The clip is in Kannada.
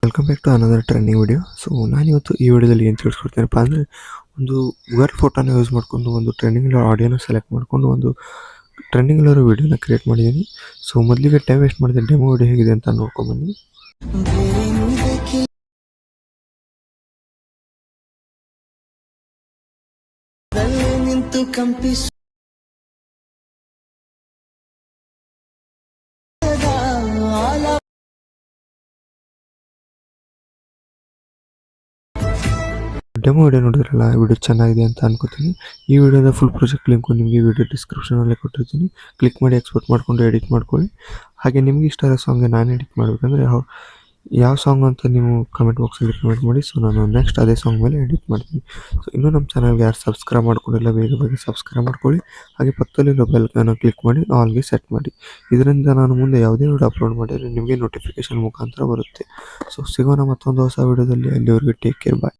Welcome back to another trending video. So ನಾನಿವತ್ತು ಈ ವಿಡಿಯೋದಲ್ಲಿ ಏನು ತಿಳಿಸ್ಕೊಡ್ತೇನಪ್ಪ ಅಂದರೆ, ಒಂದು ಗರ್ ಫೋಟೋನ ಯೂಸ್ ಮಾಡಿಕೊಂಡು ಒಂದು ಟ್ರೆಂಡಿಂಗ್ ಆಡಿಯೋನ ಸೆಲೆಕ್ಟ್ ಮಾಡಿಕೊಂಡು ಒಂದು ಟ್ರೆಂಡಿಂಗ್ ವಿಡಿಯೋನ ಕ್ರಿಯೇಟ್ ಮಾಡಿದ್ದೀನಿ. ಸೊ ಮೊದಲಿಗೆ ಟೈಮ್ ವೇಸ್ಟ್ ಮಾಡಿದೆ, ಡೆಮೋ ವಿಡಿಯೋ ಹೇಗಿದೆ ಅಂತ ನೋಡ್ಕೊಂಬನ್ನಿ. ಡೆಮೋ ವಿಡಿಯೋ ನೋಡಿದ್ರಲ್ಲ, ವಿಡಿಯೋ ಚೆನ್ನಾಗಿದೆ ಅಂತ ಅನ್ಕೋತೀನಿ. ಈ ವಿಡಿಯೋದ ಫುಲ್ ಪ್ರಾಜೆಕ್ಟ್ ಲಿಂಕು ನಿಮಗೆ ವಿಡಿಯೋ ಡಿಸ್ಕ್ರಿಪ್ಷನಲ್ಲಿ ಕೊಟ್ಟಿರ್ತೀನಿ. ಕ್ಲಿಕ್ ಮಾಡಿ ಎಕ್ಸ್ಪೋರ್ಟ್ ಮಾಡಿಕೊಂಡು ಎಡಿಟ್ ಮಾಡ್ಕೊಳ್ಳಿ. ಹಾಗೆ ನಿಮಗೆ ಇಷ್ಟ ಆಗೋ ಸಾಂಗ್ಗೆ ನಾನು ಎಡಿಟ್ ಮಾಡಬೇಕಂದ್ರೆ ಯಾವ ಸಾಂಗ್ ಅಂತ ನೀವು ಕಮೆಂಟ್ ಬಾಕ್ಸಲ್ಲಿ ಕಮೆಂಟ್ ಮಾಡಿ. ಸೊ ನಾನು ನೆಕ್ಸ್ಟ್ ಅದೇ ಸಾಂಗ್ ಮೇಲೆ ಎಡಿಟ್ ಮಾಡ್ತೀನಿ. ಸೊ ಇನ್ನೂ ನಮ್ಮ ಚಾನಲ್ಗೆ ಯಾರು ಸಬ್ಸ್ಕ್ರೈಬ್ ಮಾಡ್ಕೊಂಡಿಲ್ಲ, ಬೇಗ ಸಬ್ಸ್ಕ್ರೈಬ್ ಮಾಡ್ಕೊಳ್ಳಿ. ಹಾಗೆ ಪಕ್ಕದಲ್ಲಿರೋ ಬೆಲ್ಕನ್ನು ಕ್ಲಿಕ್ ಮಾಡಿ ಆಲ್ಗೆ ಸೆಟ್ ಮಾಡಿ. ಇದರಿಂದ ನಾನು ಮುಂದೆ ಯಾವುದೇ ವಿಡಿಯೋ ಅಪ್ಲೋಡ್ ಮಾಡಿದರೆ ನಿಮಗೆ ನೋಟಿಫಿಕೇಶನ್ ಮುಖಾಂತರ ಬರುತ್ತೆ. ಸೊ ಸಿಗೋಣ ಮತ್ತೊಂದು ಹೊಸ ವಿಡಿಯೋದಲ್ಲಿ. ಅಲ್ಲಿವರೆಗೆ ಟೇಕ್ ಕೇರ್, ಬಾಯ್.